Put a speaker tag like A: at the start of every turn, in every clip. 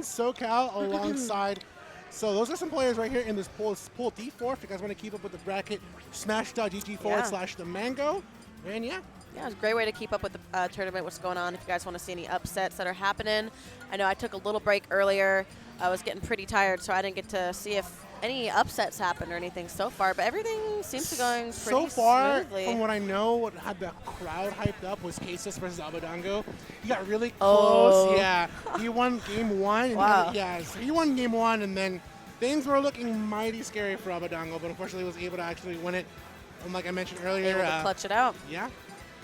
A: SoCal alongside. So those are some players right here in this pool D4. If you guys want to keep up with the bracket, smash.gg/the mango. And yeah.
B: Yeah, it's a great way to keep up with the tournament, what's going on. If you guys want to see any upsets that are happening. I know I took a little break earlier. I was getting pretty tired, so I didn't get to see if any upsets happened or anything so far, but everything seems to be going pretty
A: so far,
B: smoothly.
A: from what I know, what had the crowd hyped up was Cases versus Abadango. He got really close. Yeah, he won game one.
B: Wow.
A: So he won game one, and then things were looking mighty scary for Abadango, but unfortunately was able to actually win it. And like I mentioned earlier,
B: able to clutch it out.
A: Yeah.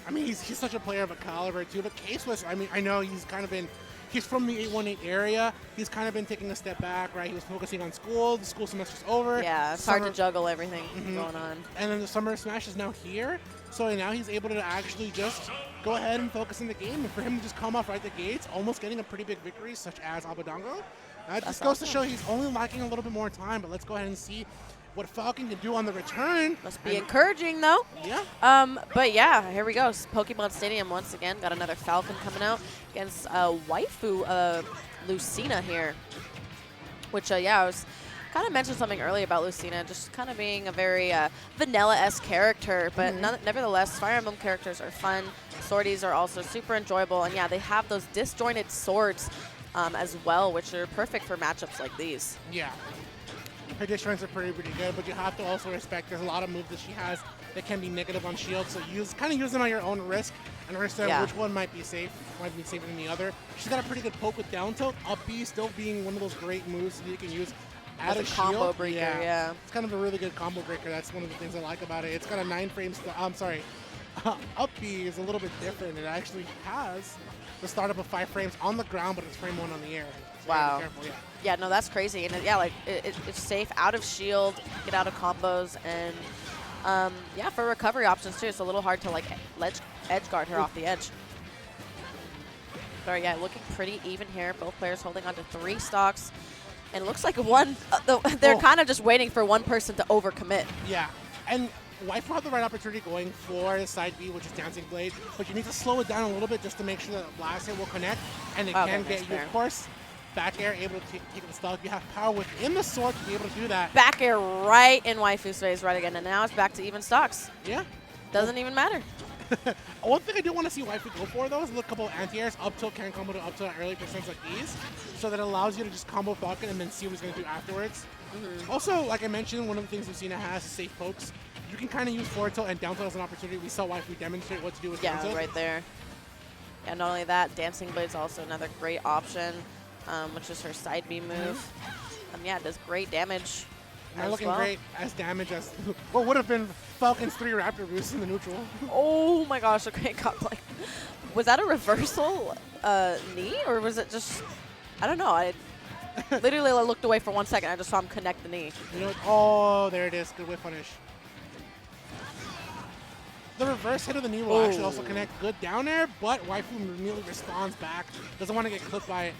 A: I mean, he's such a player of a caliber, too. But Case was, I mean, I know he's kind of been, he's from the 818 area. He's kind of been taking a step back, right? He was focusing on school. The school semester's over.
B: Yeah, it's hard to juggle everything going on.
A: And then the Summer Smash is now here. So now he's able to actually just go ahead and focus in the game. And for him to just come off right the gates, almost getting a pretty big victory, such as Abadango. That just goes to show he's only lacking a little bit more time. But let's go ahead and see what Falcon can do on the return.
B: Must be encouraging, though.
A: Yeah.
B: But yeah, here we go. Pokemon Stadium once again. Got another Falcon coming out against Waifu Lucina here. Which, yeah, I was kind of mentioned something earlier about Lucina, just kind of being a very vanilla-esque character. But nevertheless, Fire Emblem characters are fun. Swordies are also super enjoyable. And yeah, they have those disjointed swords as well, which are perfect for matchups like these.
A: Yeah. Her disjoints are pretty good, but you have to also respect there's a lot of moves that she has that can be negative on shield, so kind of use them on your own risk and understand which one might be safer than the other. She's got a pretty good poke with down tilt, up B still being one of those great moves that you can use as a
B: combo breaker. Yeah,
A: it's kind of a really good combo breaker. That's one of the things I like about it. It's got a 9 frames. I'm sorry, up B is a little bit different. It actually has the startup of 5 frames on the ground, but it's frame 1 on the air. So
B: wow.
A: Careful, yeah.
B: Yeah, no, that's crazy. And yeah, like it's safe out of shield, get out of combos, and yeah, for recovery options too. It's a little hard to like edge guard her off the edge. But yeah, looking pretty even here. Both players holding on to 3 stocks, and it looks like they're kind of just waiting for one person to overcommit.
A: Yeah, and Waifu had the right opportunity going for the side B, which is Dancing Blade, but you need to slow it down a little bit just to make sure that the blast hit will connect, and it can get you, of course, back air, able to take the stock. You have power within the sword to be able to do that.
B: Back air right in Waifu's face right again, and now it's back to even stocks.
A: Yeah.
B: Doesn't even matter.
A: One thing I do want to see Waifu go for, though, is a couple of anti-airs. Up tilt can combo to up tilt at early percents like these, so that it allows you to just combo Falcon and then see what he's going to do afterwards. Also, like I mentioned, one of the things Lucina has is safe pokes. You can kind of use forward tilt and down tilt as an opportunity. We saw Waifu demonstrate what to do with down tilt.
B: Yeah, right there. And not only that, Dancing Blade's also another great option, which is her side B move. Yeah, it does great damage.
A: Not looking great as damage as what would have been Falcon's 3 Raptor boosts in the neutral.
B: Oh my gosh, okay, God, like, was that a reversal knee, or was it just, I don't know, I literally looked away for 1 second, I just saw him connect the knee.
A: You know, oh, there it is, good whip punish. The reverse hit of the knee will actually also connect good down air, but Waifu immediately responds back, doesn't want to get clipped by it.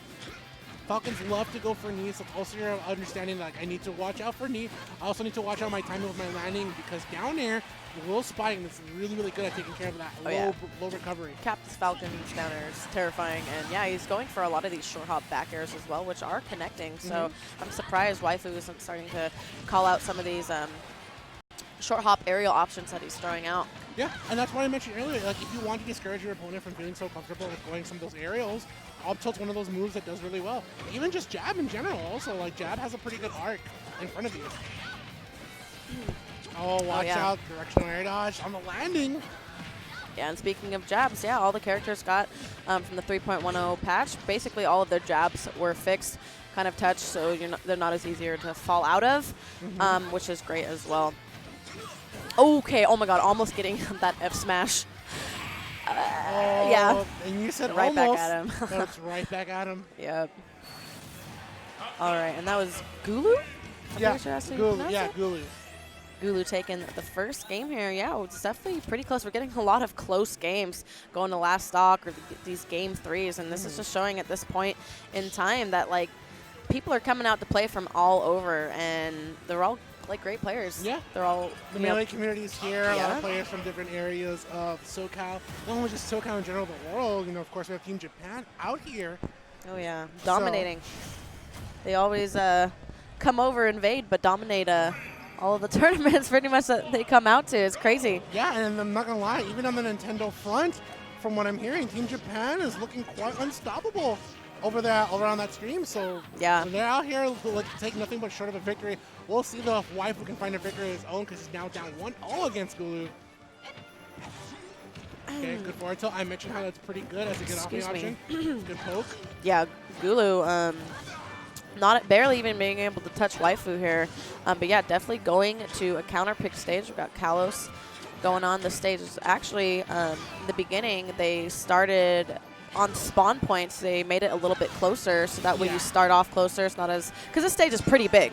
A: Falcons love to go for knees, so it's also your understanding that, like, I need to watch out for knee. I also need to watch out my timing with my landing, because down air will spike, and it's really, really good at taking care of that low recovery.
B: Captain's Falcon's down air is terrifying, and yeah, he's going for a lot of these short hop back airs as well, which are connecting, so I'm surprised Waifu isn't starting to call out some of these short hop aerial options that he's throwing out.
A: Yeah, and that's why I mentioned earlier, like, if you want to discourage your opponent from feeling so comfortable with going some of those aerials, up tilt's one of those moves that does really well. Even just jab in general also, like, jab has a pretty good arc in front of you. Oh, watch out, directional air dodge on the landing.
B: Yeah, and speaking of jabs, yeah, all the characters got from the 3.10 patch, basically all of their jabs were fixed, kind of touched, so they're not as easier to fall out of, which is great as well. Okay, oh my god, almost getting that F smash. Yeah.
A: And you said
B: right
A: almost.
B: Back at him.
A: That's right back at him.
B: Yep. All right, and that was Gulu?
A: Yeah, Gulu. Yeah, Gulu.
B: Gulu taking the first game here. Yeah, it's definitely pretty close. We're getting a lot of close games going to last stock or these game 3s, and this is just showing at this point in time that, like, people are coming out to play from all over, and they're all like great players.
A: Yeah.
B: They're all
A: the Melee community's here, a lot of players from different areas of SoCal. Not only just SoCal in general, the world. You know, of course, we have Team Japan out here.
B: Oh yeah, dominating. They always come over, invade, but dominate all of the tournaments pretty much that they come out to. It's crazy.
A: Yeah, and I'm not going to lie, even on the Nintendo front, from what I'm hearing, Team Japan is looking quite unstoppable over on that stream. So
B: yeah,
A: they're out here like, take nothing but short of a victory. We'll see though if Waifu can find a victory of his own because he's now down 1-0 against Gulu. Okay, good forward tilt. I mentioned how that's pretty good as a good off option. Good poke.
B: Yeah, Gulu barely even being able to touch Waifu here. But yeah, definitely going to a counter pick stage. We've got Kalos going on. The stage is actually, in the beginning, they started on spawn points. They made it a little bit closer, so that way you start off closer. It's not as, because the stage is pretty big.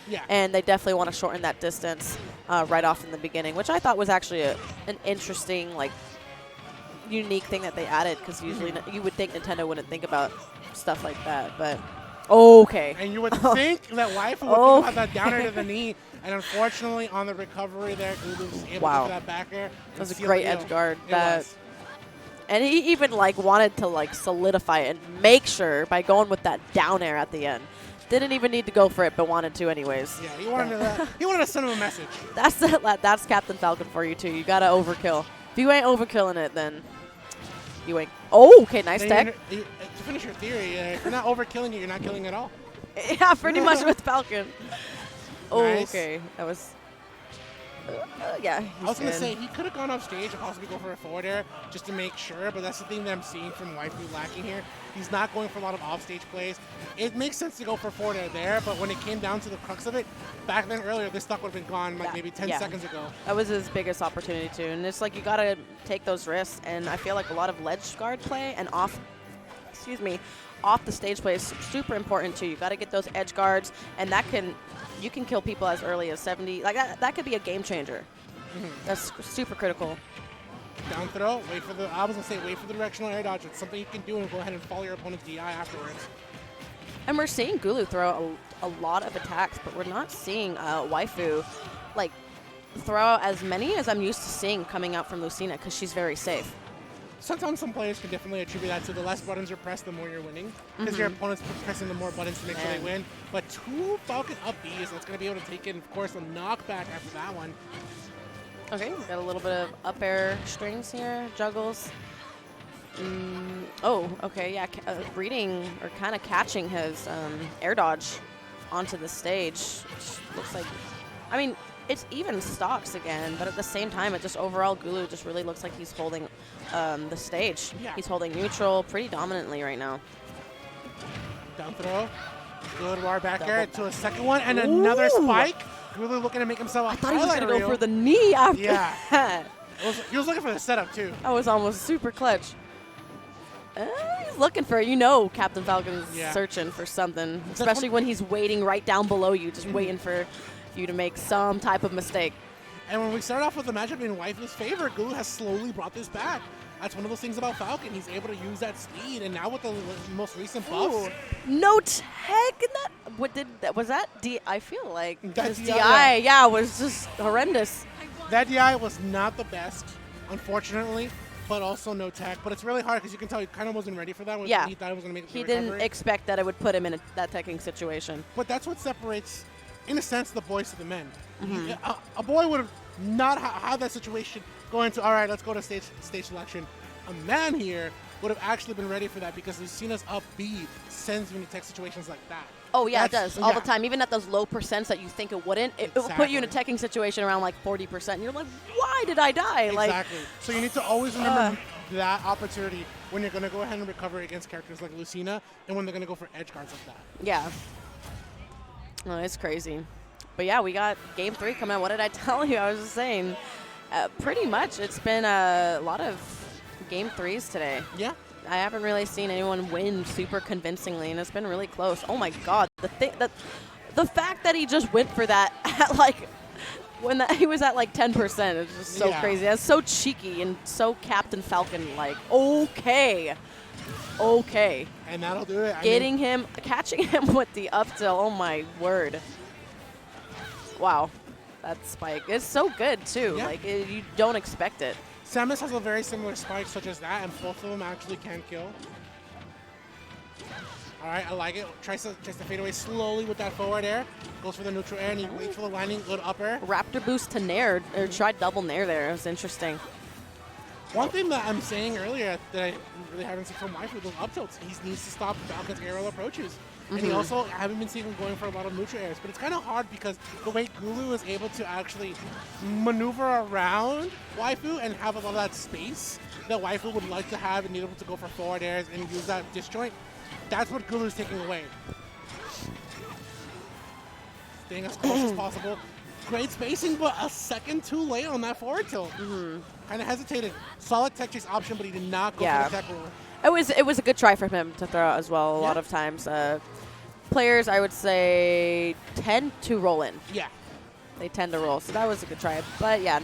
A: Yeah.
B: And they definitely want to shorten that distance right off in the beginning, which I thought was actually an interesting, like, unique thing that they added, because usually you would think Nintendo wouldn't think about stuff like that, but okay.
A: And you would think that Waifu would think about that downer to the knee, and unfortunately on the recovery there, Gulu was able to get that back air.
B: That was a great edge guard. And he even like wanted to like solidify it and make sure by going with that down air at the end. Didn't even need to go for it, but wanted to anyways.
A: Yeah, he wanted to send him a message.
B: That's Captain Falcon for you too. You gotta overkill. If you ain't overkilling it, then you ain't. Oh, okay, nice tech.
A: To finish your theory, if you're not overkilling it, you're not killing at all.
B: Yeah, pretty much with Falcon. Oh,
A: Nice.
B: okay, that was. Yeah.
A: I was going to say, he could have gone off stage and possibly go for a forward air just to make sure, but that's the thing that I'm seeing from Waifu lacking here. He's not going for a lot of off-stage plays. It makes sense to go for forward air there, but when it came down to the crux of it, back then earlier, this stock would have been gone like maybe 10 seconds ago.
B: That was his biggest opportunity too, and it's like you got to take those risks, and I feel like a lot of ledge guard play and off the stage play is super important too. You got to get those edge guards, and you can kill people as early as 70. Like that could be a game changer. That's super critical.
A: Down throw, wait for the directional air dodge. It's something you can do and go ahead and follow your opponent's DI afterwards.
B: And we're seeing Gulu throw a lot of attacks, but we're not seeing Waifu like throw out as many as I'm used to seeing coming out from Lucina, because she's very safe.
A: Sometimes some players can definitely attribute that to the less buttons are pressed, the more you're winning. Because your opponent's pressing the more buttons to make sure they win. But 2 Falcon up Bs, that's going to be able to take it. And of course, a knockback after that one.
B: Okay, got a little bit of up air strings here, juggles. Oh, okay, yeah, reading or kind of catching his air dodge onto the stage. Looks like, I mean, it's even stocks again, but at the same time, it just overall Gulu just really looks like he's holding the stage.
A: Yeah.
B: He's holding neutral pretty dominantly right now.
A: Down throw. Good war back air to a second one, and another spike. Gulu looking to make himself a
B: I thought he was going to
A: reel.
B: go for the knee after
A: that. He was looking for the setup, too.
B: That was almost super clutch. He's looking for, Captain Falcon's searching for something, especially when he's waiting right down below you, just waiting for you to make some type of mistake.
A: And when we start off with the matchup in Waifu's favor, Gulu has slowly brought this back. That's one of those things about Falcon. He's able to use that speed, and now with the most recent buffs.
B: No tech in that. Was that D? I feel like his
A: DI,
B: DI, was just horrendous.
A: That DI was not the best, unfortunately, but also no tech. But it's really hard because you can tell he kind of wasn't ready for that. He thought he was going to make it.
B: He didn't expect that it would put him in that teching situation.
A: But that's what separates, in a sense, the boys to the men. A boy would have not had that situation go into, all right, let's go to stage selection. A man here would have actually been ready for that because Lucina's up B sends you into tech situations like that.
B: Oh, yeah, it does all the time. Even at those low percents that you think it wouldn't, it will put you in a teching situation around like 40%. And you're like, why did I die?
A: Exactly. So you need to always remember that opportunity when you're going to go ahead and recover against characters like Lucina and when they're going to go for edge guards like that.
B: Yeah. Oh, it's crazy. But yeah, we got game 3 coming out. What did I tell you? I was just saying, pretty much it's been a lot of game 3s today.
A: Yeah.
B: I haven't really seen anyone win super convincingly, and it's been really close. Oh my God, the fact that he just went for that at like when he was at like 10% is just so crazy. That's so cheeky and so Captain Falcon like. Okay.
A: And that'll do it.
B: Catching him with the up tilt. Oh my word. Wow, that spike is so good too.
A: Yeah.
B: Like you don't expect it.
A: Samus has a very similar spike such as that, and both of them actually can kill. All right, I like it. Tries to fade away slowly with that forward air. Goes for the neutral air, and he waits for the landing. Good upper.
B: Raptor boost to nair, or tried double nair there. It was interesting.
A: One thing that I'm saying earlier that I really haven't seen from Waifu, those up tilts. He needs to stop Falcon's aerial approaches. And he also, I haven't been seeing him going for a lot of neutral airs. But it's kind of hard because the way Gulu is able to actually maneuver around Waifu and have a lot of that space that Waifu would like to have and be able to go for forward airs and use that disjoint, that's what Gulu is taking away. Staying as close as possible. Great spacing, but a second too late on that forward tilt. Kind of hesitated. Solid tech chase option, but he did not go for the tech roll.
B: It was a good try for him to throw out as well. A lot of times, players I would say tend to roll in.
A: Yeah,
B: they tend to roll, so that was a good try. But yeah,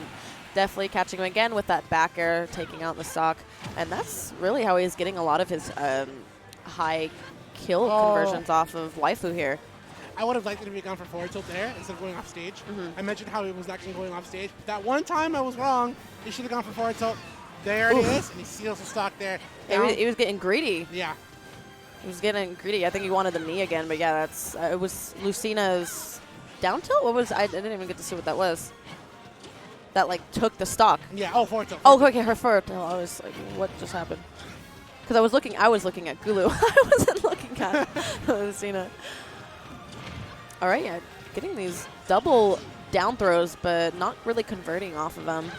B: definitely catching him again with that back air, taking out the stock, and that's really how he's getting a lot of his high kill conversions off of Waifu here.
A: I would have liked it if he had gone for forward tilt there instead of going off stage. I mentioned how he was actually going off stage. That one time I was wrong. He should have gone for forward tilt. There it is, and he seals the stock there.
B: He was getting greedy.
A: Yeah.
B: He was getting greedy. I think he wanted the knee again, but yeah, that's it was Lucina's down tilt? What was I didn't even get to see what that was. That like took the stock.
A: Yeah, forward tilt.
B: Oh, okay, her forward tilt. I was like, what just happened? Because I was looking at Gulu. I wasn't looking at Lucina. All right, yeah, getting these double down throws, but not really converting off of them.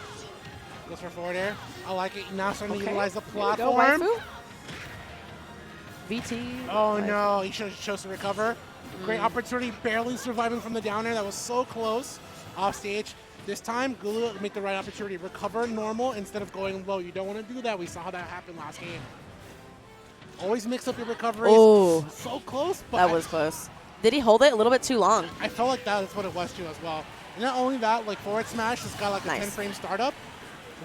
A: Goes for forward air. I like it. Now starting to utilize the
B: There you go,
A: platform.
B: Waifu. VT.
A: Oh no, he chose to recover. Great opportunity, barely surviving from the down air. That was so close. Off stage. This time, Gulu made the right opportunity. Recover normal instead of going low. You don't want to do that. We saw how that happened last game. Always mix up your recoveries.
B: Oh,
A: so close. But
B: that was close. Did he hold it a little bit too long?
A: I felt like that's what it was too as well. And not only that, like forward smash has got like a 10 frame startup,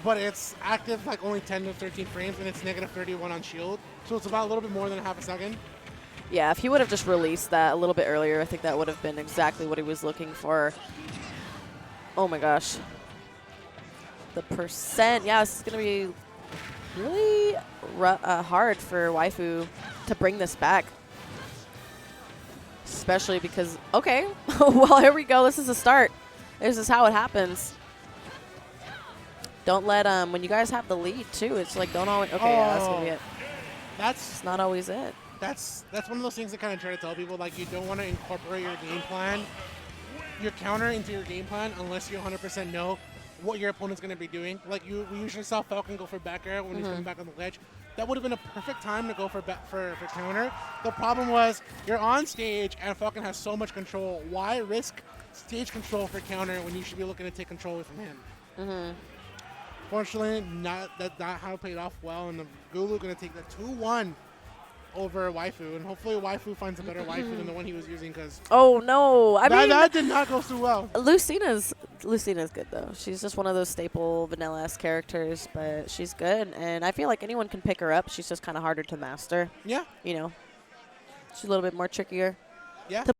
A: but it's active like only 10 to 13 frames, and it's negative 31 on shield. So it's about a little bit more than a half a second.
B: Yeah, if he would have just released that a little bit earlier, I think that would have been exactly what he was looking for. Oh my gosh. The percent. Yeah, this is going to be really hard for Waifu to bring this back. Especially because, okay, well, here we go. This is a start. This is how it happens. Don't let, when you guys have the lead, too, it's like, don't always, okay, yeah, that's going to be it.
A: That's
B: not always it.
A: That's one of those things that kind of try to tell people, like, you don't want to incorporate your game plan, your counter into your game plan unless you 100% know what your opponent's going to be doing. Like, we usually saw Falcon go for back air when he's coming back on the ledge. That would have been a perfect time to go for counter. The problem was you're on stage and Falcon has so much control. Why risk stage control for counter when you should be looking to take control away from him? Fortunately, not how it played off well, and the Gulu going to take the 2-1 over Waifu, and hopefully Waifu finds a better Waifu than the one he was using, because
B: oh no, I mean
A: that did not go too well.
B: Lucina's good though. She's just one of those staple vanilla-esque characters, but she's good, and I feel like anyone can pick her up. She's just kind of harder to master.
A: Yeah,
B: you know, she's a little bit more trickier.
A: Yeah.